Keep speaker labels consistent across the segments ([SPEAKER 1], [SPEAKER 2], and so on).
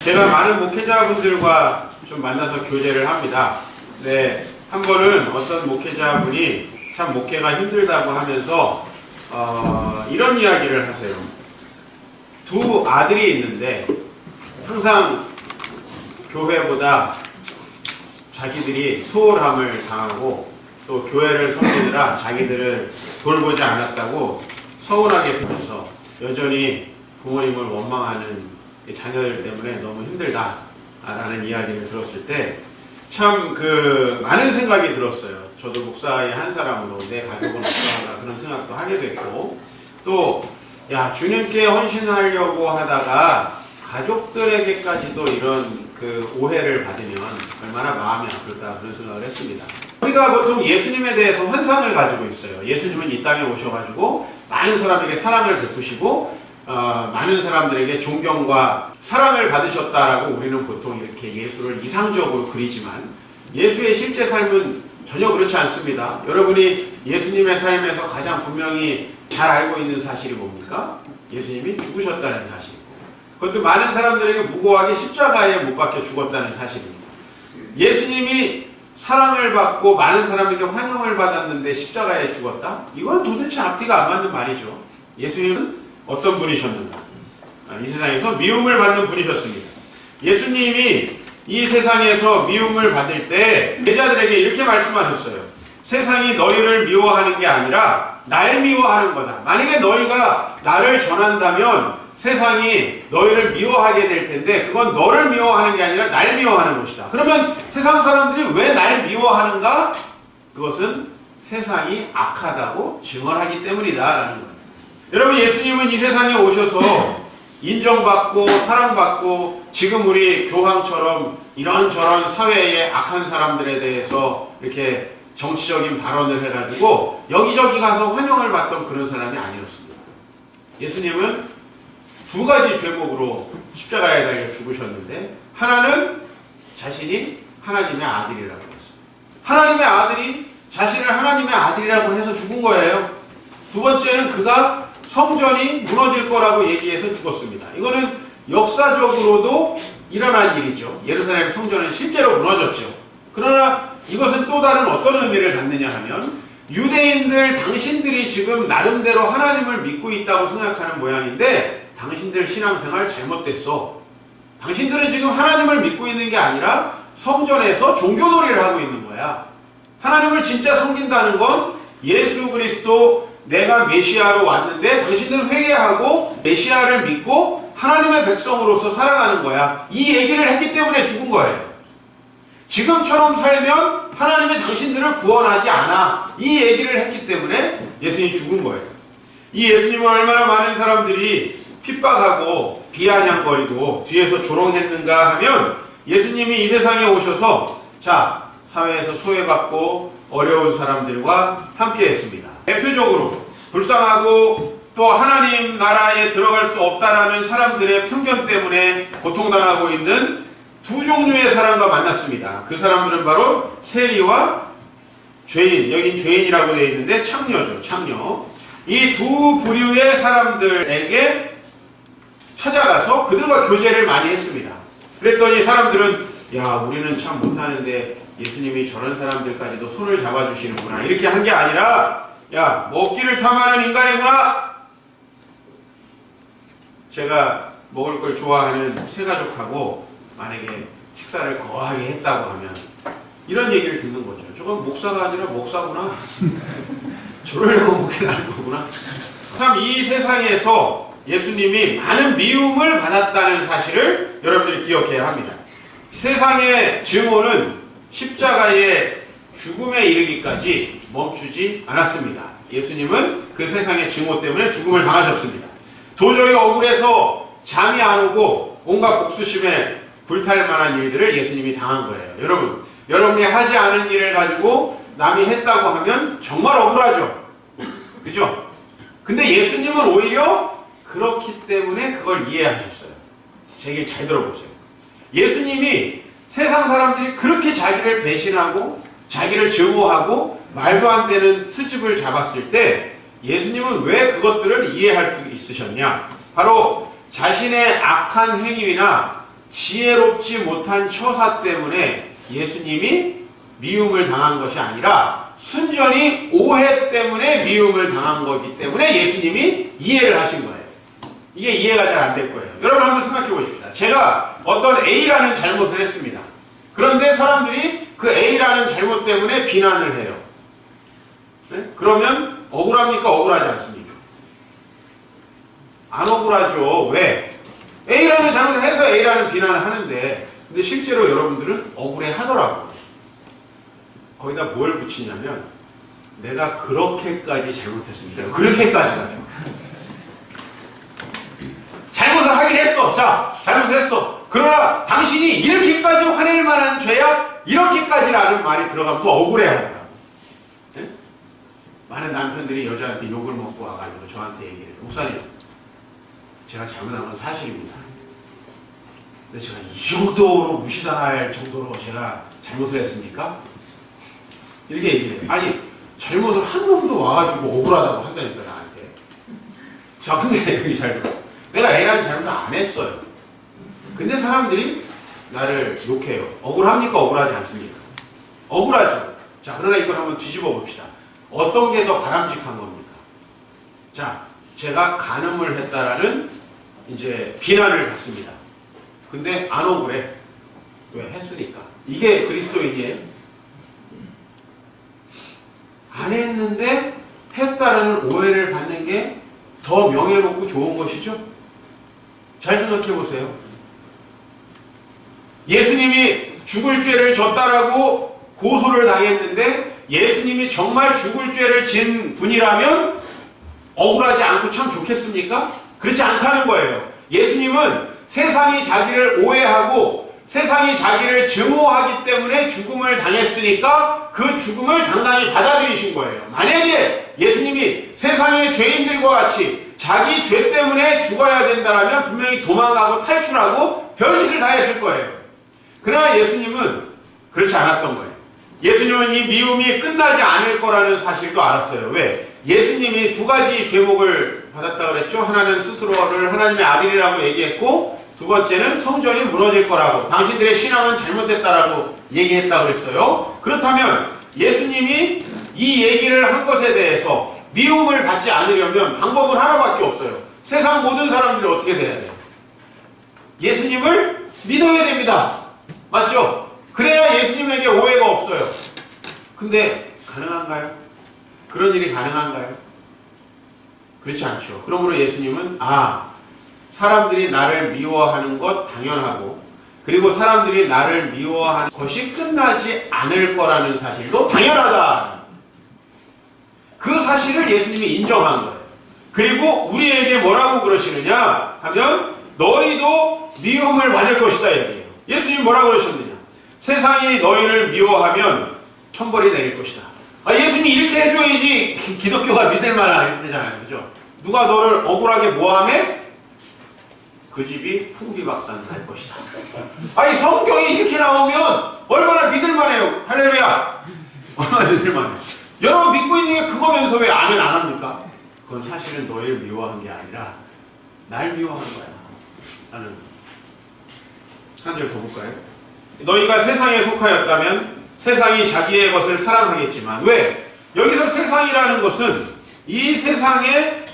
[SPEAKER 1] 제가 많은 목회자분들과 좀 만나서 교제를 합니다. 네, 한 번은 어떤 목회자분이 참 목회가 힘들다고 하면서 이런 이야기를 하세요. 두 아들이 있는데 항상 교회보다 자기들이 소홀함을 당하고 또 교회를 섬기느라 자기들을 돌보지 않았다고 서운하게 생겨서 여전히 부모님을 원망하는 자녀들 때문에 너무 힘들다라는 이야기를 들었을 때 참 많은 생각이 들었어요. 저도 목사의 한 사람으로 내 가족을 목사하다 그런 생각도 하게 됐고, 또 주님께 헌신하려고 하다가 가족들에게까지도 이런 오해를 받으면 얼마나 마음이 아플까 그런 생각을 했습니다. 우리가 보통 예수님에 대해서 환상을 가지고 있어요. 예수님은 이 땅에 오셔가지고 많은 사람에게 사랑을 베푸시고 많은 사람들에게 존경과 사랑을 받으셨다라고 우리는 보통 이렇게 예수를 이상적으로 그리지만 예수의 실제 삶은 전혀 그렇지 않습니다. 여러분이 예수님의 삶에서 가장 분명히 잘 알고 있는 사실이 뭡니까? 예수님이 죽으셨다는 사실이고, 그것도 많은 사람들에게 무고하게 십자가에 못 박혀 죽었다는 사실입니다. 예수님이 사랑을 받고 많은 사람에게 환영을 받았는데 십자가에 죽었다? 이건 도대체 앞뒤가 안 맞는 말이죠. 예수님은 어떤 분이셨는가? 이 세상에서 미움을 받는 분이셨습니다. 예수님이 이 세상에서 미움을 받을 때 제자들에게 이렇게 말씀하셨어요. 세상이 너희를 미워하는 게 아니라 날 미워하는 거다. 만약에 너희가 나를 전한다면 세상이 너희를 미워하게 될 텐데 그건 너를 미워하는 게 아니라 날 미워하는 것이다. 그러면 세상 사람들이 왜 날 미워하는가? 그것은 세상이 악하다고 증언하기 때문이다라는 거예요. 여러분, 예수님은 이 세상에 오셔서 인정받고 사랑받고 지금 우리 교황처럼 이런저런 사회의 악한 사람들에 대해서 이렇게 정치적인 발언을 해가지고 여기저기 가서 환영을 받던 그런 사람이 아니었습니다. 예수님은 두 가지 죄목으로 십자가에 달려 죽으셨는데, 하나는 자신이 하나님의 아들이라고 했어요. 하나님의 아들이 자신을 하나님의 아들이라고 해서 죽은 거예요. 두 번째는 그가 성전이 무너질 거라고 얘기해서 죽었습니다. 이거는 역사적으로도 일어난 일이죠. 예루살렘 성전은 실제로 무너졌죠. 그러나 이것은 또 다른 어떤 의미를 갖느냐 하면, 유대인들 당신들이 지금 나름대로 하나님을 믿고 있다고 생각하는 모양인데 당신들 신앙생활 잘못됐어. 당신들은 지금 하나님을 믿고 있는 게 아니라 성전에서 종교놀이를 하고 있는 거야. 하나님을 진짜 섬긴다는 건 예수 그리스도 내가 메시아로 왔는데 당신들은 회개하고 메시아를 믿고 하나님의 백성으로서 살아가는 거야. 이 얘기를 했기 때문에 죽은 거예요. 지금처럼 살면 하나님이 당신들을 구원하지 않아. 이 얘기를 했기 때문에 예수님이 죽은 거예요. 이 예수님을 얼마나 많은 사람들이 핍박하고 비아냥거리고 뒤에서 조롱했는가 하면, 예수님이 이 세상에 오셔서 사회에서 소외받고 어려운 사람들과 함께 했습니다. 대표적으로 불쌍하고 또 하나님 나라에 들어갈 수 없다라는 사람들의 편견 때문에 고통당하고 있는 두 종류의 사람과 만났습니다. 그 사람들은 바로 세리와 죄인, 여긴 죄인이라고 되어 있는데 창녀죠, 창녀. 이 두 부류의 사람들에게 찾아가서 그들과 교제를 많이 했습니다. 그랬더니 사람들은 우리는 참 못하는데 예수님이 저런 사람들까지도 손을 잡아주시는구나, 이렇게 한 게 아니라 먹기를 탐하는 인간이구나. 제가 먹을 걸 좋아하는 새가족하고 만약에 식사를 거하게 했다고 하면 이런 얘기를 듣는 거죠. 저건 목사가 아니라 목사구나. 저러려고 목회하는 거구나. 참 이 세상에서 예수님이 많은 미움을 받았다는 사실을 여러분들이 기억해야 합니다. 세상의 증오는 십자가의 죽음에 이르기까지 멈추지 않았습니다. 예수님은 그 세상의 증오 때문에 죽음을 당하셨습니다. 도저히 억울해서 잠이 안 오고 온갖 복수심에 불탈 만한 일들을 예수님이 당한 거예요. 여러분이 하지 않은 일을 가지고 남이 했다고 하면 정말 억울하죠. 그죠? 근데 예수님은 오히려 그렇기 때문에 그걸 이해하셨어요. 제 얘기를 잘 들어보세요. 예수님이 세상 사람들이 그렇게 자기를 배신하고 자기를 증오하고 말도 안 되는 트집을 잡았을 때 예수님은 왜 그것들을 이해할 수 있으셨냐? 바로 자신의 악한 행위나 지혜롭지 못한 처사 때문에 예수님이 미움을 당한 것이 아니라 순전히 오해 때문에 미움을 당한 거기 때문에 예수님이 이해를 하신 거예요. 이게 이해가 잘 안 될 거예요. 여러분 한번 생각해 보십시다. 제가 어떤 A라는 잘못을 했습니다. 그런데 사람들이 그 A라는 잘못 때문에 비난을 해요. 네? 그러면 억울합니까? 억울하지 않습니까? 안 억울하죠. 왜? A라는 잘못을 해서 A라는 비난을 하는데 근데 실제로 여러분들은 억울해 하더라고요. 거기다 뭘 붙이냐면 내가 그렇게까지 잘못했습니다. 그렇게까지가 돼요. 잘못을 하긴 했어. 자, 잘못을 했어. 그러나 당신이 이렇게까지 화낼 만한 죄야? 이렇게까지라는 말이 들어가면서 억울해하더라고요. 네? 많은 남편들이 여자한테 욕을 먹고 와가지고 저한테 얘기를 해요. 목사님, 제가 잘못한 건 사실입니다. 근데 제가 이 정도로 무시당할 정도로 제가 잘못을 했습니까? 이렇게 얘기해요. 아니, 잘못을 한 놈도 와가지고 억울하다고 한다니까, 나한테. 자, 근데 여기 잘 들어. 내가 A라는 잘못을 안 했어요. 근데 사람들이 나를 욕해요. 억울합니까? 억울하지 않습니까? 억울하죠. 자, 그러나 이걸 한번 뒤집어 봅시다. 어떤 게 더 바람직한 겁니까? 자, 제가 간음을 했다라는 이제 비난을 받습니다. 근데 안 억울해. 왜? 했으니까. 이게 그리스도인이에요? 안 했는데 했다라는 오해를 받는 게 더 명예롭고 좋은 것이죠? 잘 생각해 보세요. 예수님이 죽을 죄를 졌다라고 고소를 당했는데 예수님이 정말 죽을 죄를 진 분이라면 억울하지 않고 참 좋겠습니까? 그렇지 않다는 거예요. 예수님은 세상이 자기를 오해하고 세상이 자기를 증오하기 때문에 죽음을 당했으니까 그 죽음을 당당히 받아들이신 거예요. 만약에 예수님이 세상의 죄인들과 같이 자기 죄 때문에 죽어야 된다면 분명히 도망가고 탈출하고 별짓을 다 했을 거예요. 그러나 예수님은 그렇지 않았던 거예요. 예수님은 이 미움이 끝나지 않을 거라는 사실도 알았어요. 왜? 예수님이 두 가지 죄목을 받았다고 그랬죠. 하나는 스스로를 하나님의 아들이라고 얘기했고 두 번째는 성전이 무너질 거라고 당신들의 신앙은 잘못됐다라고 얘기했다고 그랬어요. 그렇다면 예수님이 이 얘기를 한 것에 대해서 미움을 받지 않으려면 방법은 하나밖에 없어요. 세상 모든 사람들이 어떻게 돼야 돼요? 예수님을 믿어야 됩니다. 맞죠? 그래야 예수님에게 오해가 없어요. 근데 가능한가요? 그런 일이 가능한가요? 그렇지 않죠. 그러므로 예수님은 사람들이 나를 미워하는 것 당연하고 그리고 사람들이 나를 미워하는 것이 끝나지 않을 거라는 사실도 당연하다. 그 사실을 예수님이 인정한 거예요. 그리고 우리에게 뭐라고 그러시느냐 하면 너희도 미움을 받을 것이다 얘기해요. 예수님 뭐라고 그러셨느냐? 세상이 너희를 미워하면 천벌이 내릴 것이다. 예수님이 이렇게 해줘야지 기독교가 믿을 만한 되잖아요. 그죠? 누가 너를 억울하게 모함해? 그 집이 풍비박산 날 것이다. 아니 성경이 이렇게 나오면 얼마나 믿을만해요. 할렐루야. 얼마나 믿을만해요. 여러분 믿고 있는 게 그거면서 왜 아멘 안 합니까? 그건 사실은 너희를 미워한 게 아니라 날 미워한 거야. 나는 한 절 더 볼까요? 너희가 세상에 속하였다면 세상이 자기의 것을 사랑하겠지만 왜? 여기서 세상이라는 것은 이 세상의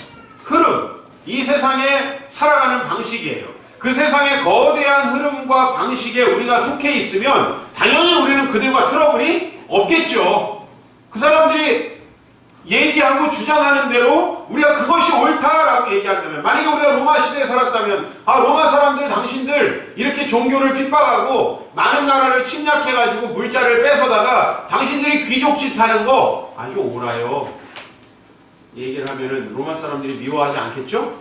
[SPEAKER 1] 흐름, 이 세상에 살아가는 방식이에요. 그 세상의 거대한 흐름과 방식에 우리가 속해 있으면 당연히 우리는 그들과 트러블이 없겠죠. 그 사람들이 얘기하고 주장하는 대로 우리가 그것이 옳다라고 얘기한다면 만약에 우리가 로마 시대에 살았다면 로마 사람들 당신들 이렇게 종교를 핍박하고 많은 나라를 침략해가지고 물자를 뺏어다가 당신들이 귀족짓 하는 거 아주 옳아요. 얘기를 하면은 로마 사람들이 미워하지 않겠죠?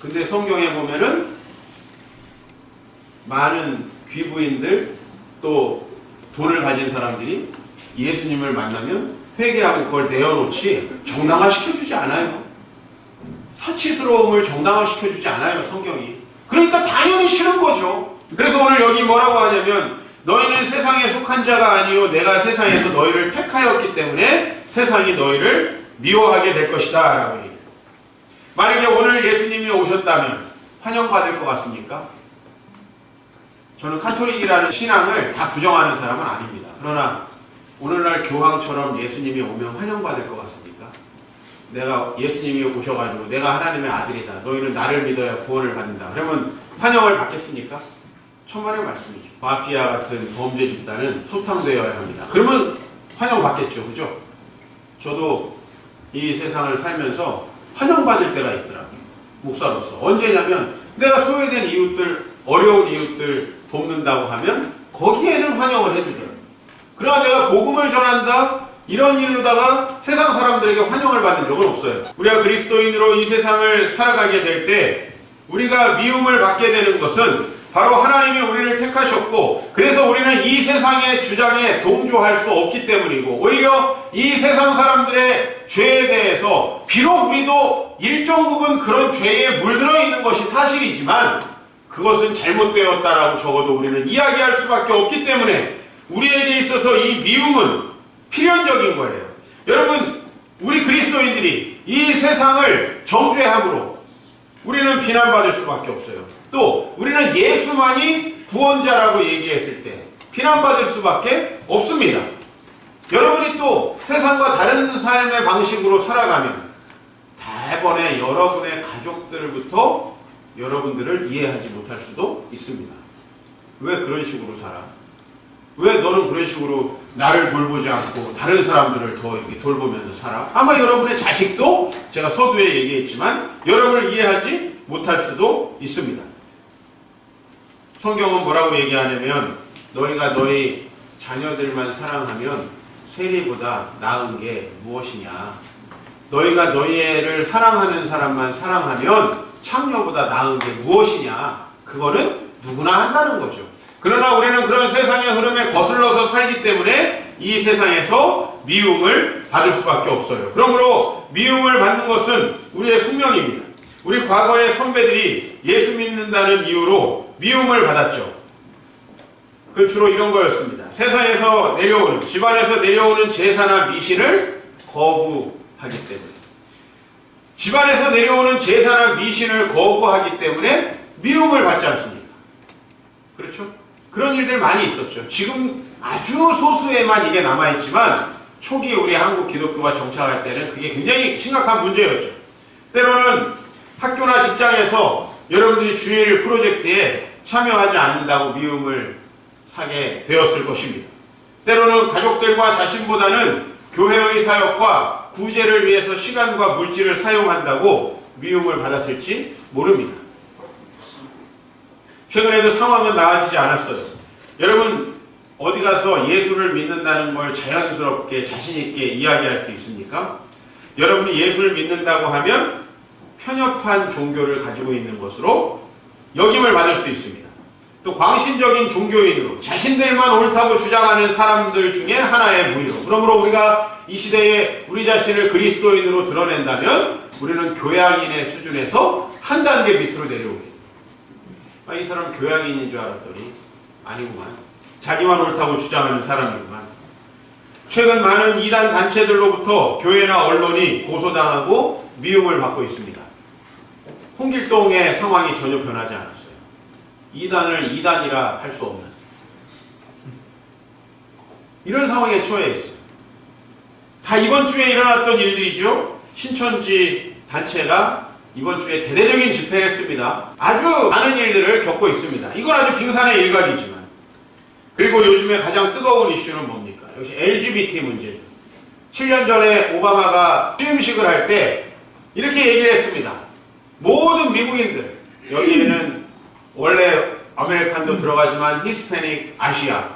[SPEAKER 1] 근데 성경에 보면은 많은 귀부인들 또 돈을 가진 사람들이 예수님을 만나면 회개하고 그걸 내어놓지 정당화시켜주지 않아요. 사치스러움을 정당화시켜주지 않아요. 성경이. 그러니까 당연히 싫은 거죠. 그래서 오늘 여기 뭐라고 하냐면 너희는 세상에 속한 자가 아니요 내가 세상에서 너희를 택하였기 때문에 세상이 너희를 미워하게 될 것이다 라고 얘기해요. 만약에 오늘 예수님이 오셨다면 환영받을 것 같습니까? 저는 카톨릭이라는 신앙을 다 부정하는 사람은 아닙니다. 그러나 오늘날 교황처럼 예수님이 오면 환영받을 것 같습니까? 내가 예수님이 오셔가지고 내가 하나님의 아들이다. 너희는 나를 믿어야 구원을 받는다. 그러면 환영을 받겠습니까? 천만의 말씀이죠. 마피아 같은 범죄 집단은 소탕되어야 합니다. 그러면 환영받겠죠. 그죠? 저도 이 세상을 살면서 환영받을 때가 있더라고요. 목사로서. 언제냐면 내가 소외된 이웃들, 어려운 이웃들 돕는다고 하면 거기에는 환영을 해주더라고요. 그러나 내가 복음을 전한다? 이런 일로다가 세상 사람들에게 환영을 받는 적은 없어요. 우리가 그리스도인으로 이 세상을 살아가게 될 때 우리가 미움을 받게 되는 것은 바로 하나님이 우리를 택하셨고 그래서 우리는 이 세상의 주장에 동조할 수 없기 때문이고 오히려 이 세상 사람들의 죄에 대해서 비록 우리도 일정 부분 그런 죄에 물들어 있는 것이 사실이지만 그것은 잘못되었다라고 적어도 우리는 이야기할 수밖에 없기 때문에 우리에게 있어서 이 미움은 필연적인 거예요. 여러분, 우리 그리스도인들이 이 세상을 정죄함으로 우리는 비난받을 수밖에 없어요. 또 우리는 예수만이 구원자라고 얘기했을 때 비난받을 수밖에 없습니다. 여러분이 또 세상과 다른 삶의 방식으로 살아가면 대번에 여러분의 가족들부터 여러분들을 이해하지 못할 수도 있습니다. 왜 그런 식으로 살아? 왜 너는 그런 식으로 나를 돌보지 않고 다른 사람들을 더 이렇게 돌보면서 살아? 아마 여러분의 자식도 제가 서두에 얘기했지만 여러분을 이해하지 못할 수도 있습니다. 성경은 뭐라고 얘기하냐면 너희가 너희 자녀들만 사랑하면 세리보다 나은 게 무엇이냐? 너희가 너희 애를 사랑하는 사람만 사랑하면 창녀보다 나은 게 무엇이냐? 그거는 누구나 한다는 거죠. 그러나 우리는 그런 세상의 흐름에 거슬러서 살기 때문에 이 세상에서 미움을 받을 수밖에 없어요. 그러므로 미움을 받는 것은 우리의 숙명입니다. 우리 과거의 선배들이 예수 믿는다는 이유로 미움을 받았죠. 그 주로 이런 거였습니다. 세상에서 내려오는, 집안에서 내려오는 제사나 미신을 거부하기 때문에. 집안에서 내려오는 제사나 미신을 거부하기 때문에 미움을 받지 않습니까? 그렇죠? 그런 일들 많이 있었죠. 지금 아주 소수에만 이게 남아있지만 초기 우리 한국 기독교가 정착할 때는 그게 굉장히 심각한 문제였죠. 때로는 학교나 직장에서 여러분들이 주일 프로젝트에 참여하지 않는다고 미움을 사게 되었을 것입니다. 때로는 가족들과 자신보다는 교회의 사역과 구제를 위해서 시간과 물질을 사용한다고 미움을 받았을지 모릅니다. 최근에도 상황은 나아지지 않았어요. 여러분 어디 가서 예수를 믿는다는 걸 자연스럽게 자신있게 이야기할 수 있습니까? 여러분이 예수를 믿는다고 하면 편협한 종교를 가지고 있는 것으로 역임을 받을 수 있습니다. 또 광신적인 종교인으로 자신들만 옳다고 주장하는 사람들 중에 하나의 무리로. 그러므로 우리가 이 시대에 우리 자신을 그리스도인으로 드러낸다면 우리는 교양인의 수준에서 한 단계 밑으로 내려오게. 이 사람 교양인인 줄 알았더니 아니구만. 자기만 옳다고 주장하는 사람이구만. 최근 많은 이단 단체들로부터 교회나 언론이 고소당하고 미움을 받고 있습니다. 홍길동의 상황이 전혀 변하지 않았어요. 이단을 이단이라 할 수 없는 이런 상황에 처해 있어요. 다 이번 주에 일어났던 일들이죠. 신천지 단체가 이번 주에 대대적인 집회를 했습니다. 아주 많은 일들을 겪고 있습니다. 이건 아주 빙산의 일각이지만 그리고 요즘에 가장 뜨거운 이슈는 뭡니까? 역시 LGBT 문제죠. 7년 전에 오바마가 취임식을 할 때 이렇게 얘기를 했습니다. 모든 미국인들, 여기에는 원래 아메리칸도 들어가지만 히스패닉, 아시아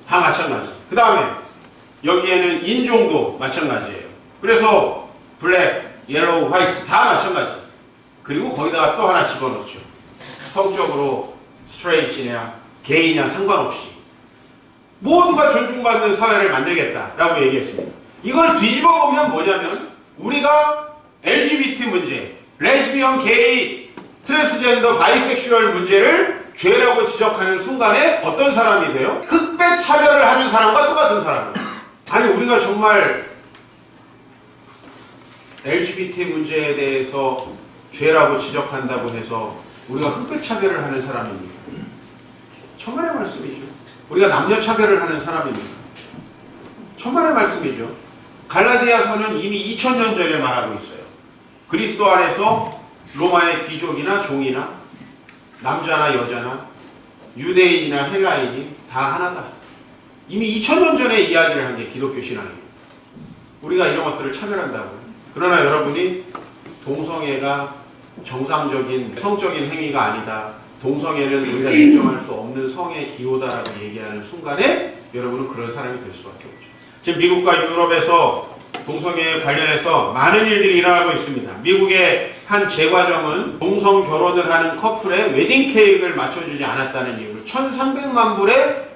[SPEAKER 1] 다 마찬가지. 그 다음에 여기에는 인종도 마찬가지예요. 그래서 블랙, 옐로우, 화이트 다 마찬가지. 그리고 거기다가 또 하나 집어넣죠. 성적으로 스트레이트냐 게이냐 상관없이 모두가 존중받는 사회를 만들겠다라고 얘기했습니다. 이걸 뒤집어 보면 뭐냐면 우리가 LGBT 문제, 레즈비언, 게이, 트랜스젠더, 바이섹슈얼 문제를 죄라고 지적하는 순간에 어떤 사람이 돼요? 흑백 차별을 하는 사람과 똑같은 사람이에요. 아니 우리가 정말 LGBT 문제에 대해서 죄라고 지적한다고 해서 우리가 흑백 차별을 하는 사람입니까? 천만의 말씀이죠. 우리가 남녀 차별을 하는 사람입니까? 천만의 말씀이죠. 갈라디아서는 이미 2000년 전에 말하고 있어요. 그리스도 안에서 로마의 귀족이나 종이나 남자나 여자나 유대인이나 헬라인이 다 하나다. 이미 2000년 전에 이야기를 한 게 기독교 신앙입니다. 우리가 이런 것들을 차별한다고요. 그러나 여러분이 동성애가 정상적인 성적인 행위가 아니다. 동성애는 우리가 인정할 수 없는 성의 기호다라고 얘기하는 순간에 여러분은 그런 사람이 될 수밖에 없죠. 지금 미국과 유럽에서 동성애 관련해서 많은 일들이 일어나고 있습니다. 미국의 한 제과점은 동성 결혼을 하는 커플의 웨딩 케이크를 맞춰주지 않았다는 이유로 1,300만 불의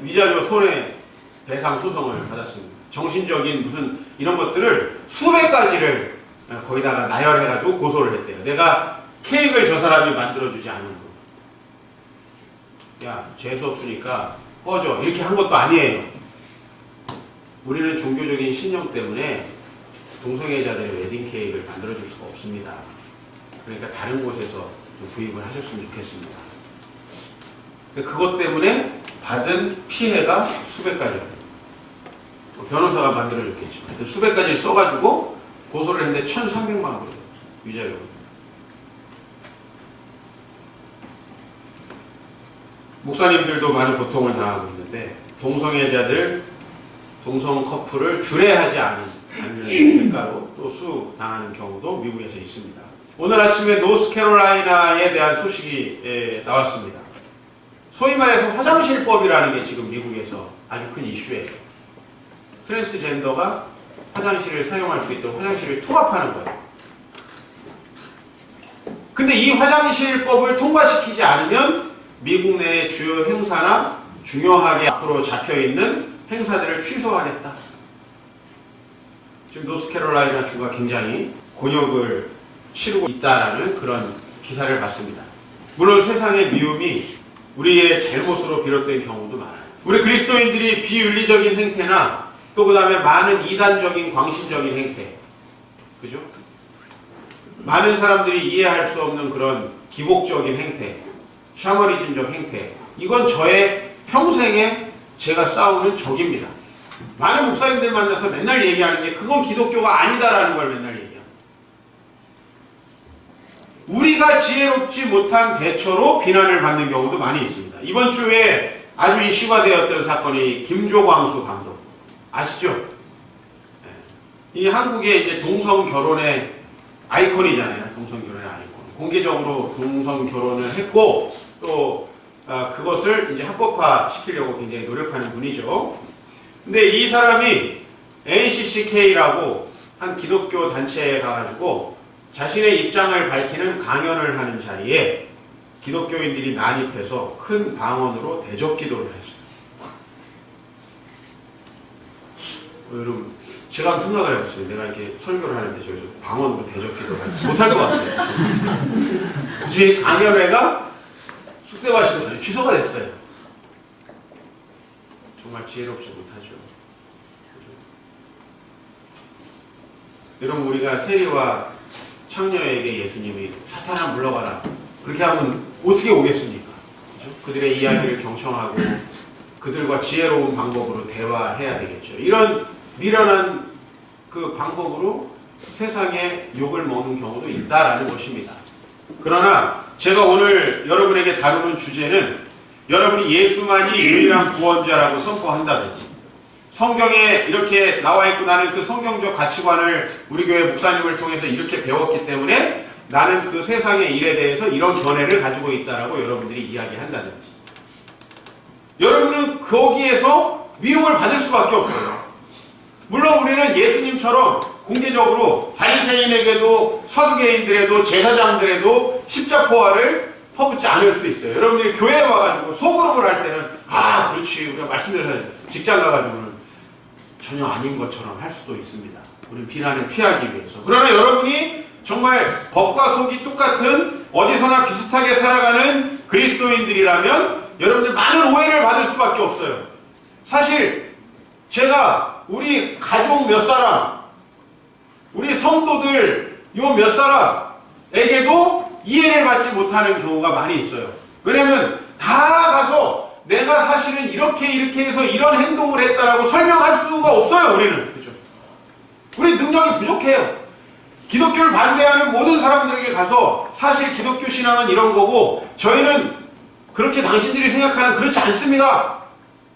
[SPEAKER 1] 위자료 손해배상 소송을 받았습니다. 정신적인 무슨 이런 것들을 수백 가지를 거기다가 나열해가지고 고소를 했대요. 내가 케이크를 저 사람이 만들어주지 않은 거. 야, 재수 없으니까 꺼져. 이렇게 한 것도 아니에요. 우리는 종교적인 신념 때문에 동성애자들의 웨딩 케이크를 만들어줄 수가 없습니다. 그러니까 다른 곳에서 좀 구입을 하셨으면 좋겠습니다. 그것 때문에 받은 피해가 수백 가지입니다. 변호사가 만들어줬겠지만 하여튼 수백 가지를 써가지고 고소를 했는데 1,300만 불 위자료. 목사님들도 많은 고통을 당하고 있는데 동성애자들, 동성 커플을 주례하지 않는 대가로 또 수당하는 경우도 미국에서 있습니다. 오늘 아침에 노스캐롤라이나에 대한 소식이 나왔습니다. 소위 말해서 화장실법이라는 게 지금 미국에서 아주 큰 이슈예요. 트랜스젠더가 화장실을 사용할 수 있도록 화장실을 통합하는 거예요. 근데 이 화장실법을 통과시키지 않으면 미국 내의 주요 행사나 중요하게 앞으로 잡혀있는 행사들을 취소하겠다. 지금 노스캐롤라이나 주가 굉장히 곤욕을 치르고 있다라는 그런 기사를 봤습니다. 물론 세상의 미움이 우리의 잘못으로 비롯된 경우도 많아요. 우리 그리스도인들이 비윤리적인 행태나 또 그 다음에 많은 이단적인 광신적인 행태, 그죠? 많은 사람들이 이해할 수 없는 그런 기복적인 행태, 샤머니즘적 행태, 이건 저의 평생에 제가 싸우는 적입니다. 많은 목사님들 만나서 맨날 얘기하는 게 그건 기독교가 아니다라는 걸 맨날 얘기합니다. 우리가 지혜롭지 못한 대처로 비난을 받는 경우도 많이 있습니다. 이번 주에 아주 이슈화되었던 사건이 김조광수 감독 아시죠? 이 한국의 이제 동성 결혼의 아이콘이잖아요. 동성 결혼의 아이콘. 공개적으로 동성 결혼을 했고 또 그것을 이제 합법화 시키려고 굉장히 노력하는 분이죠. 근데 이 사람이 NCCK라고 한 기독교 단체에 가가지고 자신의 입장을 밝히는 강연을 하는 자리에 기독교인들이 난입해서 큰 방언으로 대적 기도를 했어요. 여러분, 제가 한번 생각을 해봤어요. 내가 이렇게 설교를 하는데 저기서 방언으로 대적 기도를 하지 못할 것 같아요. 굳이 강연회가 쑥대밭이 취소가 됐어요. 정말 지혜롭지 못하죠. 여러분, 우리가 세리와 창녀에게 예수님이 사탄아 물러가라 그렇게 하면 어떻게 오겠습니까? 그죠? 그들의 이야기를 경청하고 그들과 지혜로운 방법으로 대화해야 되겠죠. 이런 미련한 그 방법으로 세상에 욕을 먹는 경우도 있다라는 것입니다. 그러나 제가 오늘 여러분에게 다루는 주제는 여러분이 예수만이 유일한 구원자라고 선포한다든지 성경에 이렇게 나와 있고 나는 그 성경적 가치관을 우리 교회 목사님을 통해서 이렇게 배웠기 때문에 나는 그 세상의 일에 대해서 이런 견해를 가지고 있다라고 여러분들이 이야기한다든지 여러분은 거기에서 미움을 받을 수밖에 없어요. 물론 우리는 예수님처럼 공개적으로 바리새인에게도 서두개인들에도 제사장들에도 십자포화를 퍼붓지 않을 수 있어요. 여러분들이 교회에 와가지고 소그룹을 할 때는 아 그렇지 우리가 말씀드려서 직장 가가지고는 전혀 아닌 것처럼 할 수도 있습니다. 우리는 비난을 피하기 위해서. 그러나 여러분이 정말 겉과 속이 똑같은 어디서나 비슷하게 살아가는 그리스도인들이라면 여러분들 많은 오해를 받을 수밖에 없어요. 사실 제가 우리 가족 몇 사람, 우리 성도들 요 몇 사람에게도 이해를 받지 못하는 경우가 많이 있어요. 왜냐면 다 가서 내가 사실은 이렇게 해서 이런 행동을 했다라고 설명할 수가 없어요. 우리는. 그죠? 우리 능력이 부족해요. 기독교를 반대하는 모든 사람들에게 가서 사실 기독교 신앙은 이런 거고 저희는 그렇게 당신들이 생각하는 그렇지 않습니다.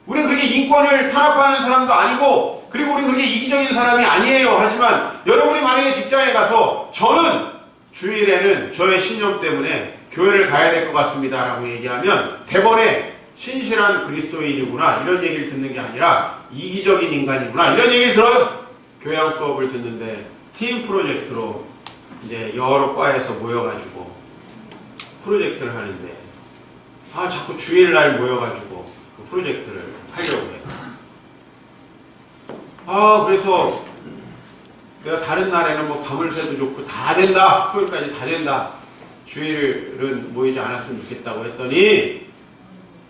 [SPEAKER 1] 우리는 그렇게 인권을 탄압하는 사람도 아니고 그리고 우리는 그렇게 이기적인 사람이 아니에요. 하지만 여러분이 만약에 직장에 가서 저는 주일에는 저의 신념 때문에 교회를 가야 될 것 같습니다 라고 얘기하면 대번에 신실한 그리스도인이구나 이런 얘기를 듣는 게 아니라 이기적인 인간이구나 이런 얘기를 들어요. 교양 수업을 듣는데 팀 프로젝트로 이제 여러 과에서 모여가지고 프로젝트를 하는데 자꾸 주일날 모여가지고 그 프로젝트를 하려고 해요. 그래서 내가 다른 날에는 뭐 밤을 새도 좋고 다 된다. 토요일까지 다 된다. 주일은 모이지 않았으면 좋겠다고 했더니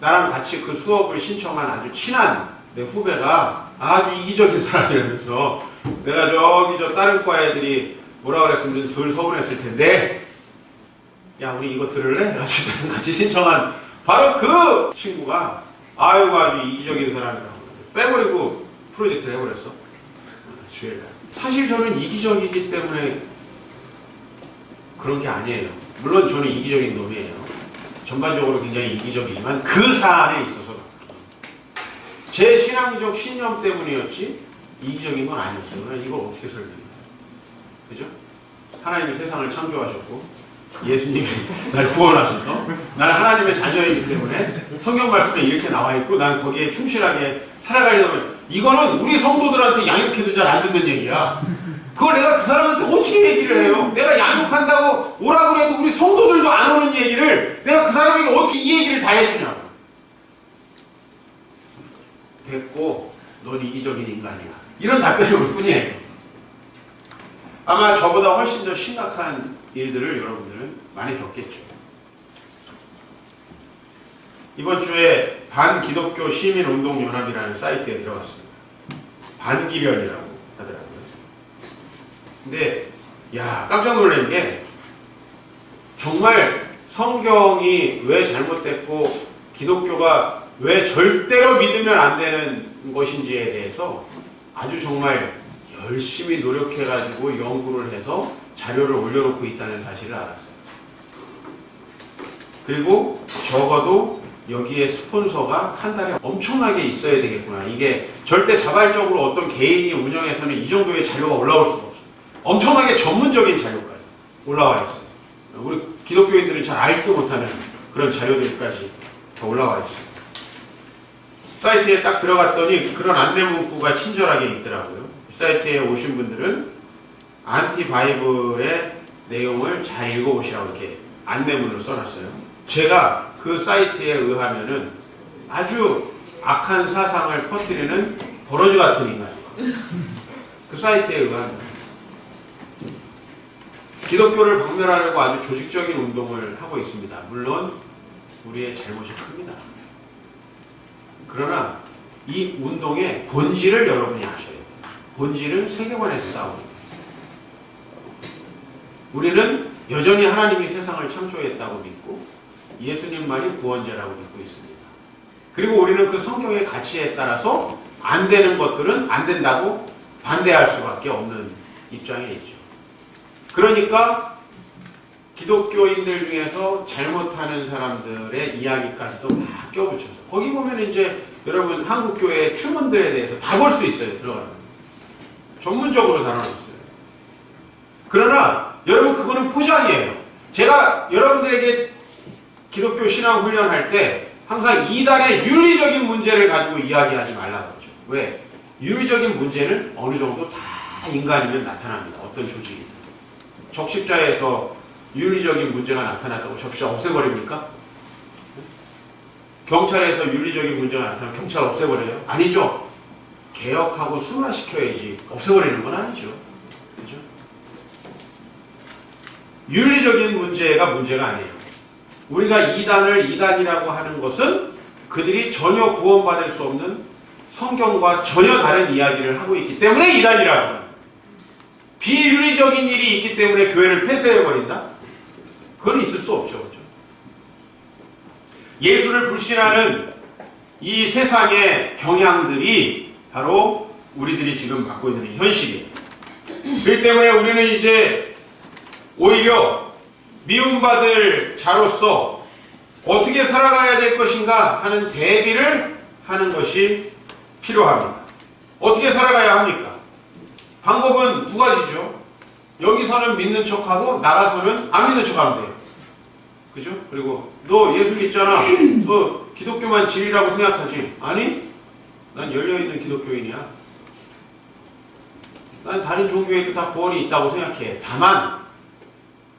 [SPEAKER 1] 나랑 같이 그 수업을 신청한 아주 친한 내 후배가 아주 이기적인 사람이라면서 내가 저기 저 다른 과 애들이 뭐라 그랬으면 덜 서운했을 텐데 야 우리 이거 들을래? 같이 신청한 바로 그 친구가 아주 이기적인 사람이라고 빼버리고 프로젝트를 해버렸어. 주일날. 사실 저는 이기적이기 때문에 그런 게 아니에요. 물론 저는 이기적인 놈이에요. 전반적으로 굉장히 이기적이지만 그 사안에 있어서 제 신앙적 신념 때문이었지 이기적인 건 아니었어요. 그러나 이걸 어떻게 설명해요? 그죠? 하나님이 세상을 창조하셨고 예수님이 나를 구원하셔서 나는 하나님의 자녀이기 때문에 성경 말씀에 이렇게 나와 있고 난 거기에 충실하게 살아가려면 이거는 우리 성도들한테 양육해도 잘 안 듣는 얘기야. 그걸 내가 그 사람한테 어떻게 얘기를 해요? 내가 양육한다고 오라고 해도 우리 성도들도 안 오는 얘기를 내가 그 사람에게 어떻게 이 얘기를 다 해주냐고. 됐고 넌 이기적인 인간이야. 이런 답변이 올 뿐이에요. 아마 저보다 훨씬 더 심각한 일들을 여러분들은 많이 겪겠죠. 이번 주에 반기독교 시민운동연합이라는 사이트에 들어갔습니다. 반기련이라고 하더라고요. 근데 깜짝 놀란 게 정말 성경이 왜 잘못됐고 기독교가 왜 절대로 믿으면 안 되는 것인지에 대해서 아주 정말 열심히 노력해가지고 연구를 해서 자료를 올려놓고 있다는 사실을 알았어요. 그리고 적어도 여기에 스폰서가 한 달에 엄청나게 있어야 되겠구나. 이게 절대 자발적으로 어떤 개인이 운영해서는 이 정도의 자료가 올라올 수가 없어요. 엄청나게 전문적인 자료까지 올라와 있어요. 우리 기독교인들은 잘 알지도 못하는 그런 자료들까지 다 올라와 있어요. 사이트에 딱 들어갔더니 그런 안내 문구가 친절하게 있더라고요. 이 사이트에 오신 분들은 안티바이블의 내용을 잘 읽어보시라고 이렇게 안내문을 써놨어요. 제가 그 사이트에 의하면은 아주 악한 사상을 퍼뜨리는 버러지 같은 인간이에요. 그 사이트에 의하면 기독교를 박멸하려고 아주 조직적인 운동을 하고 있습니다. 물론 우리의 잘못이 큽니다. 그러나 이 운동의 본질을 여러분이 아셔야 돼요. 본질은 세계관의 싸움입니다. 우리는 여전히 하나님이 세상을 창조했다고 믿고 예수님만이 구원자라고 믿고 있습니다. 그리고 우리는 그 성경의 가치에 따라서 안 되는 것들은 안 된다고 반대할 수밖에 없는 입장에 있죠. 그러니까 기독교인들 중에서 잘못하는 사람들의 이야기까지도 막 껴붙여서 거기 보면 이제 여러분 한국교회 추문들에 대해서 다 볼 수 있어요. 들어가면 전문적으로 다뤄놨어요. 그러나 여러분 그거는 포장이에요. 제가 여러분들에게 기독교 신앙 훈련할 때 항상 이단의 윤리적인 문제를 가지고 이야기하지 말라고 하죠. 왜? 윤리적인 문제는 어느 정도 다 인간이면 나타납니다. 어떤 조직이든. 적십자에서 윤리적인 문제가 나타났다고 적십자 없애버립니까? 경찰에서 윤리적인 문제가 나타나면 경찰 없애버려요? 아니죠. 개혁하고 순화시켜야지 없애버리는 건 아니죠. 그죠? 윤리적인 문제가 아니에요. 우리가 이단을 이단이라고 하는 것은 그들이 전혀 구원받을 수 없는 성경과 전혀 다른 이야기를 하고 있기 때문에 이단이라고 합니다. 비윤리적인 일이 있기 때문에 교회를 폐쇄해버린다? 그건 있을 수 없죠. 그렇죠? 예수를 불신하는 이 세상의 경향들이 바로 우리들이 지금 갖고 있는 현실이에요. 그렇기 때문에 우리는 이제 오히려 미움받을 자로서 어떻게 살아가야 될 것인가 하는 대비를 하는 것이 필요합니다. 어떻게 살아가야 합니까? 방법은 두 가지죠. 여기서는 믿는 척하고 나가서는 안 믿는 척하면 돼요. 그죠? 그리고 너 예수 믿잖아. 너 기독교만 진리라고 생각하지? 아니, 난 열려있는 기독교인이야. 난 다른 종교에도 다 구원이 있다고 생각해. 다만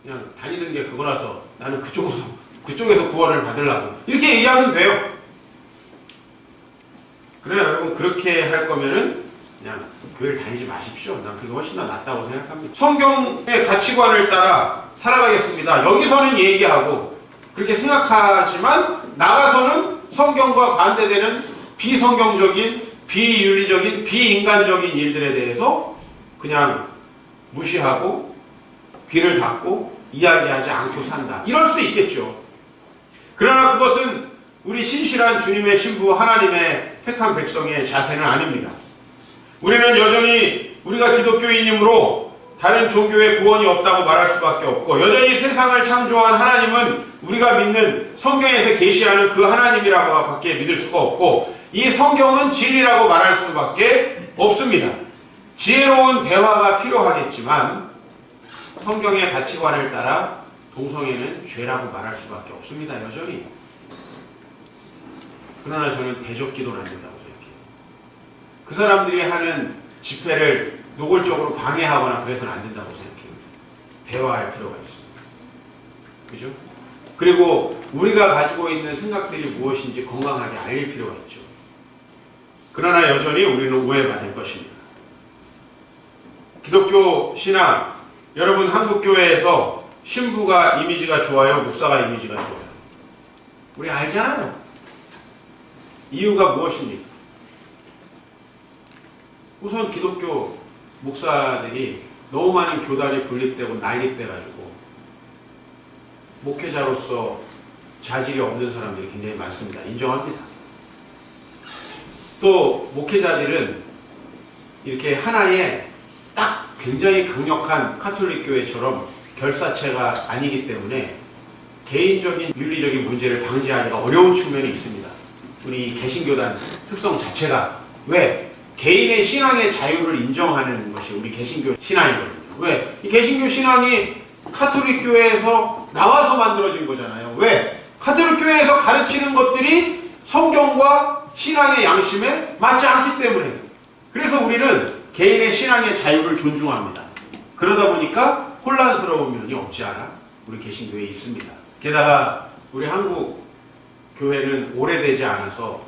[SPEAKER 1] 그냥 다니는 게 그거라서 나는 그쪽에서 구원을 받으려고 이렇게 얘기하면 돼요. 그래요. 여러분, 그렇게 할 거면은 그냥 교회를 다니지 마십시오. 난 그게 훨씬 더 낫다고 생각합니다. 성경의 가치관을 따라 살아가겠습니다. 여기서는 얘기하고 그렇게 생각하지만 나가서는 성경과 반대되는 비성경적인, 비윤리적인, 비인간적인 일들에 대해서 그냥 무시하고 귀를 닫고 이야기하지 않고 산다. 이럴 수 있겠죠. 그러나 그것은 우리 신실한 주님의 신부 하나님의 택한 백성의 자세는 아닙니다. 우리는 여전히 우리가 기독교인이므로 다른 종교의 구원이 없다고 말할 수밖에 없고, 여전히 세상을 창조한 하나님은 우리가 믿는 성경에서 계시하는 그 하나님이라고 밖에 믿을 수가 없고, 이 성경은 진리라고 말할 수밖에 없습니다. 지혜로운 대화가 필요하겠지만 성경의 가치관을 따라 동성애는 죄라고 말할 수밖에 없습니다. 여전히. 그러나 저는 대적기도는 안 된다고 생각해요. 그 사람들이 하는 집회를 노골적으로 방해하거나 그래서는 안 된다고 생각해요. 대화할 필요가 있습니다. 그죠? 그리고 우리가 가지고 있는 생각들이 무엇인지 건강하게 알릴 필요가 있죠. 그러나 여전히 우리는 오해받을 것입니다. 기독교 신앙, 여러분 한국교회에서 신부가 이미지가 좋아요? 목사가 이미지가 좋아요? 우리 알잖아요. 이유가 무엇입니까? 우선 기독교 목사들이 너무 많은 교단이 분립되고 난립돼가지고 목회자로서 자질이 없는 사람들이 굉장히 많습니다. 인정합니다. 또 목회자들은 이렇게 하나의 딱 굉장히 강력한 카톨릭 교회처럼 결사체가 아니기 때문에 개인적인 윤리적인 문제를 방지하기가 어려운 측면이 있습니다. 우리 개신교단 특성 자체가 왜? 개인의 신앙의 자유를 인정하는 것이 우리 개신교 신앙이거든요. 왜? 이 개신교 신앙이 카톨릭 교회에서 나와서 만들어진 거잖아요. 왜? 카톨릭 교회에서 가르치는 것들이 성경과 신앙의 양심에 맞지 않기 때문에. 그래서 우리는 개인의 신앙의 자유를 존중합니다. 그러다 보니까 혼란스러운 면이 없지 않아 우리 개신교회에 있습니다. 게다가 우리 한국 교회는 오래되지 않아서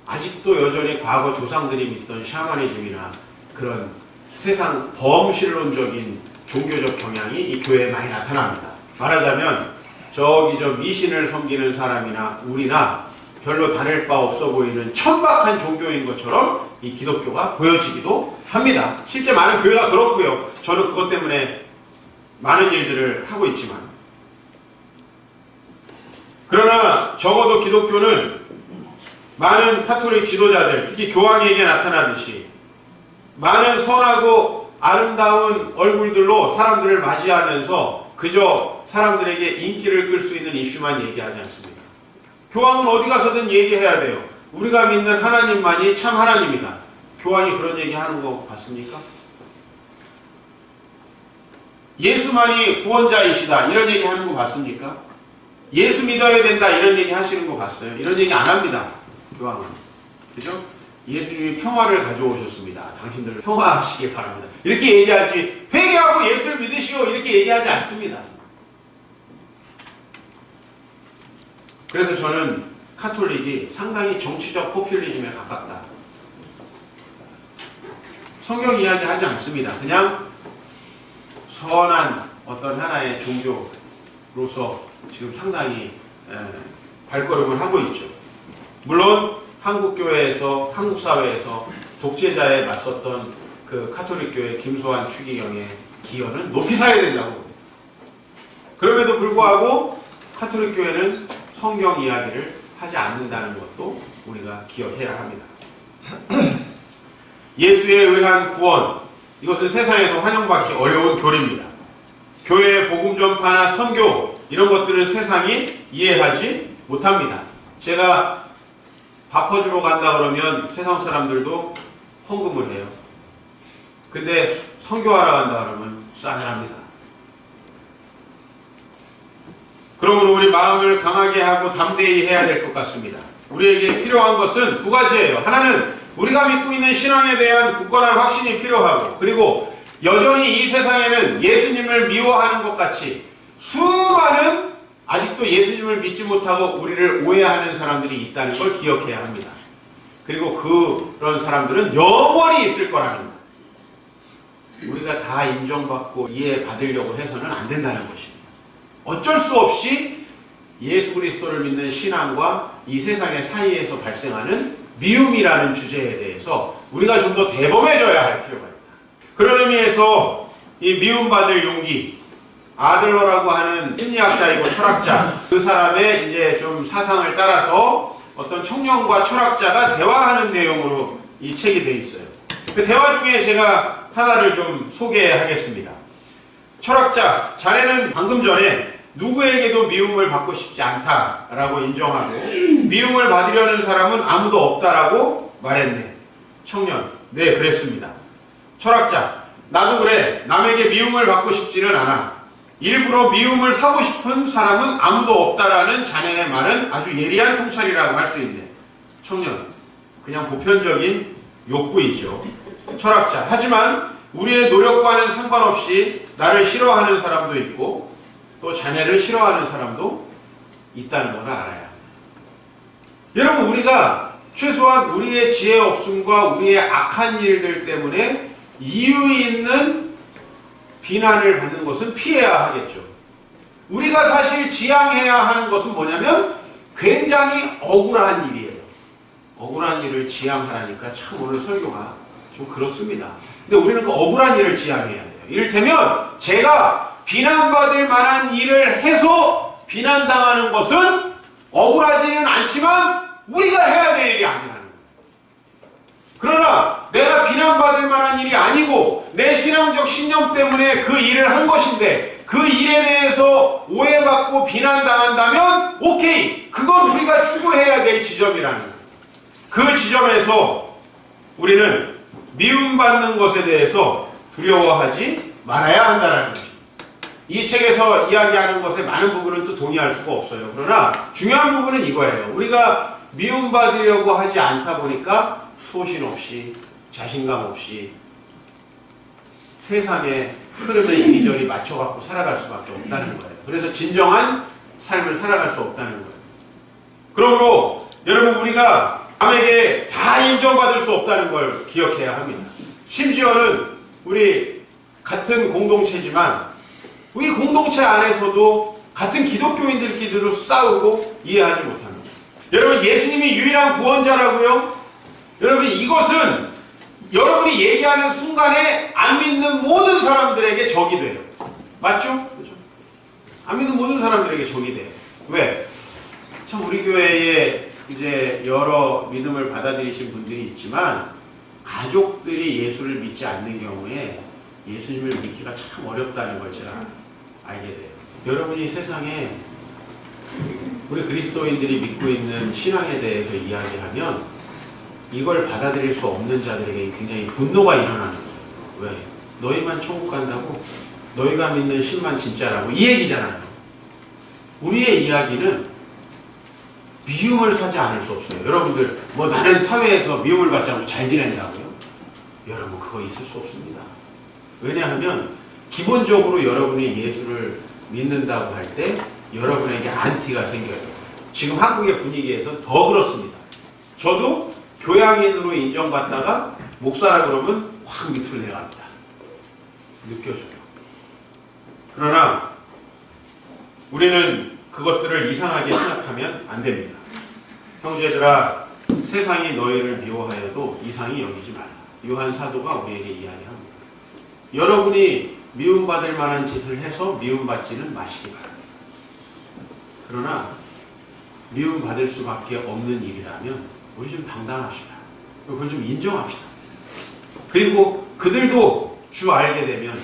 [SPEAKER 1] 아직도 여전히 과거 조상들이 믿던 샤머니즘이나 그런 세상 범신론적인 종교적 경향이 이 교회에 많이 나타납니다. 말하자면 저기 저 미신을 섬기는 사람이나 우리나 별로 다를 바 없어 보이는 천박한 종교인 것처럼 이 기독교가 보여지기도 합니다. 실제 많은 교회가 그렇고요. 저는 그것 때문에 많은 일들을 하고 있지만, 그러나 적어도 기독교는 많은 카톨릭 지도자들, 특히 교황에게 나타나듯이 많은 선하고 아름다운 얼굴들로 사람들을 맞이하면서 그저 사람들에게 인기를 끌 수 있는 이슈만 얘기하지 않습니다. 교황은 어디 가서든 얘기해야 돼요. 우리가 믿는 하나님만이 참 하나님이다. 교황이 그런 얘기하는 거 봤습니까? 예수만이 구원자이시다. 이런 얘기하는 거 봤습니까? 예수 믿어야 된다. 이런 얘기 하시는 거 봤어요? 이런 얘기 안 합니다. 교황은. 그죠? 예수님이 평화를 가져오셨습니다. 당신들 평화하시길 바랍니다. 이렇게 얘기하지, 회개하고 예수를 믿으시오. 이렇게 얘기하지 않습니다. 그래서 저는 카톨릭이 상당히 정치적 포퓰리즘에 가깝다. 성경 이야기 하지 않습니다. 그냥 선한 어떤 하나의 종교로서 지금 상당히 발걸음을 하고 있죠. 물론 한국교회에서, 한국사회에서 독재자에 맞섰던 그 카톨릭교회 김수환 추기경의 기여는 높이 사야 된다고. 그럼에도 불구하고 카톨릭교회는 성경 이야기를 하지 않는다는 것도 우리가 기억해야 합니다. 예수에 의한 구원, 이것은 세상에서 환영받기 어려운 교리입니다. 교회의 복음 전파나 선교, 이런 것들은 세상이 이해하지 못합니다. 제가 밥 퍼주러 간다 그러면 세상 사람들도 헌금을 해요. 근데 선교하러 간다 그러면 싸늘합니다. 그러므로 우리 마음을 강하게 하고 담대히 해야 될 것 같습니다. 우리에게 필요한 것은 두 가지예요. 하나는 우리가 믿고 있는 신앙에 대한 굳건한 확신이 필요하고, 그리고 여전히 이 세상에는 예수님을 미워하는 것 같이 수많은 아직도 예수님을 믿지 못하고 우리를 오해하는 사람들이 있다는 걸 기억해야 합니다. 그리고 그런 사람들은 영원히 있을 거라는 것. 우리가 다 인정받고 이해받으려고 해서는 안 된다는 것입니다. 어쩔 수 없이 예수 그리스도를 믿는 신앙과 이 세상의 사이에서 발생하는 미움이라는 주제에 대해서 우리가 좀 더 대범해져야 할 필요가 있다. 그런 의미에서 이 미움받을 용기, 아들러라고 하는 심리학자이고 철학자, 그 사람의 이제 좀 사상을 따라서 어떤 청년과 철학자가 대화하는 내용으로 이 책이 되어 있어요. 그 대화 중에 제가 하나를 좀 소개하겠습니다. 철학자, 자네는 방금 전에 누구에게도 미움을 받고 싶지 않다라고 인정하고 미움을 받으려는 사람은 아무도 없다라고 말했네. 청년, 네, 그랬습니다. 철학자, 나도 그래. 남에게 미움을 받고 싶지는 않아. 일부러 미움을 사고 싶은 사람은 아무도 없다라는 자네의 말은 아주 예리한 통찰이라고 할 수 있네. 청년, 그냥 보편적인 욕구이죠. 철학자, 하지만 우리의 노력과는 상관없이 나를 싫어하는 사람도 있고 또 자네를 싫어하는 사람도 있다는 걸 알아야 합니다. 여러분, 우리가 최소한 우리의 지혜 없음과 우리의 악한 일들 때문에 이유 있는 비난을 받는 것은 피해야 하겠죠. 우리가 사실 지향해야 하는 것은 뭐냐면 굉장히 억울한 일이에요. 억울한 일을 지향하라니까 참 오늘 설교가 좀 그렇습니다. 근데 우리는 그 억울한 일을 지향해야 돼요. 이를테면 제가 비난받을 만한 일을 해서 비난당하는 것은 억울하지는 않지만 우리가 해야 될 일이 아니라는 거예요. 그러나 내가 비난받을 만한 일이 아니고 내 신앙적 신념 때문에 그 일을 한 것인데 그 일에 대해서 오해받고 비난당한다면 오케이, 그건 우리가 추구해야 될 지점이라는 거예요. 그 지점에서 우리는 미움받는 것에 대해서 두려워하지 말아야 한다는 것입니다. 이 책에서 이야기하는 것의 많은 부분은 또 동의할 수가 없어요. 그러나 중요한 부분은 이거예요. 우리가 미움받으려고 하지 않다 보니까 소신 없이, 자신감 없이 세상의 흐름에 이리저리 맞춰갖고 살아갈 수밖에 없다는 거예요. 그래서 진정한 삶을 살아갈 수 없다는 거예요. 그러므로 여러분, 우리가 남에게 다 인정받을 수 없다는 걸 기억해야 합니다. 심지어는 우리 같은 공동체지만 우리 공동체 안에서도 같은 기독교인들끼리도 싸우고 이해하지 못합니다. 여러분, 예수님이 유일한 구원자라고요? 여러분, 이것은 여러분이 얘기하는 순간에 안 믿는 모든 사람들에게 적이 돼요. 맞죠? 그렇죠? 안 믿는 모든 사람들에게 적이 돼요. 왜? 참 우리 교회에 이제 여러 믿음을 받아들이신 분들이 있지만 가족들이 예수를 믿지 않는 경우에 예수님을 믿기가 참 어렵다는 걸 제가 알게 돼요. 여러분이 세상에 우리 그리스도인들이 믿고 있는 신앙에 대해서 이야기하면 이걸 받아들일 수 없는 자들에게 굉장히 분노가 일어나는 거예요. 왜? 너희만 천국 간다고? 너희가 믿는 신만 진짜라고? 이 얘기잖아요. 우리의 이야기는 미움을 사지 않을 수 없어요. 여러분들, 뭐 나는 사회에서 미움을 받지 않고 잘 지낸다고요? 여러분, 그거 있을 수 없습니다. 왜냐하면 기본적으로 여러분이 예수를 믿는다고 할 때 여러분에게 안티가 생겨요. 지금 한국의 분위기에서 더 그렇습니다. 저도 교양인으로 인정받다가 목사라 그러면 확 밑으로 내려갑니다. 느껴져요. 그러나 우리는 그것들을 이상하게 생각하면 안 됩니다. 형제들아, 세상이 너희를 미워하여도 이상히 여기지 말라. 요한 사도가 우리에게 이야기합니다. 여러분이 미움받을 만한 짓을 해서 미움받지는 마시기 바랍니다. 그러나 미움받을 수밖에 없는 일이라면 우리 좀 당당합시다. 그걸 좀 인정합시다. 그리고 그들도 주 알게 되면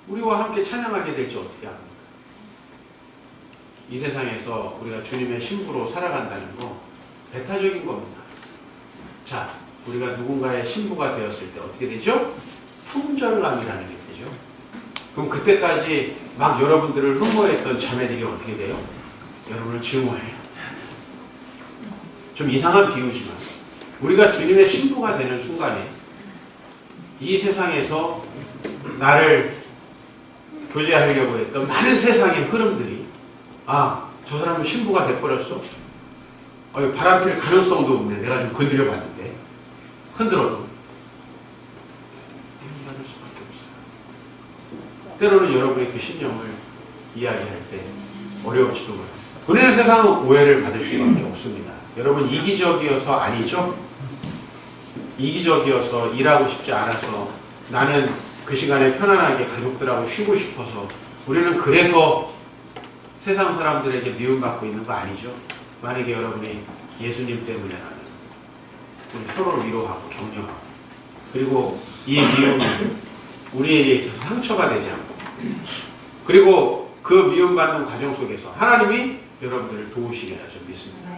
[SPEAKER 1] 우리와 함께 찬양하게 될지 어떻게 합니까? 이 세상에서 우리가 주님의 신부로 살아간다는 거 배타적인 겁니다. 자, 우리가 누군가의 신부가 되었을 때 어떻게 되죠? 품절남이라는 게 되죠. 그럼 그때까지 막 여러분들을 흠모했던 자매들이 어떻게 돼요? 여러분을 증오해요. 좀 이상한 비유지만 우리가 주님의 신부가 되는 순간에 이 세상에서 나를 교제하려고 했던 많은 세상의 흐름들이 저 사람은 신부가 돼버렸어. 바람필 가능성도 없네. 내가 좀 건드려 봤는데 흔들어도 받을 수밖에 없어요. 때로는 여러분의 그 신념을 이야기할 때 어려울지도 몰라요. 우리는 세상은 오해를 받을 수밖에 없습니다. 여러분 이기적이어서 아니죠? 이기적이어서 일하고 싶지 않아서 나는 그 시간에 편안하게 가족들하고 쉬고 싶어서 우리는 그래서 세상 사람들에게 미움받고 있는 거 아니죠? 만약에 여러분이 예수님 때문에라면 우리 서로를 위로하고 격려하고 그리고 이 미움이 우리에게 있어서 상처가 되지 않고 그리고 그 미움받는 과정 속에서 하나님이 여러분들을 도우시리라 좀 믿습니다.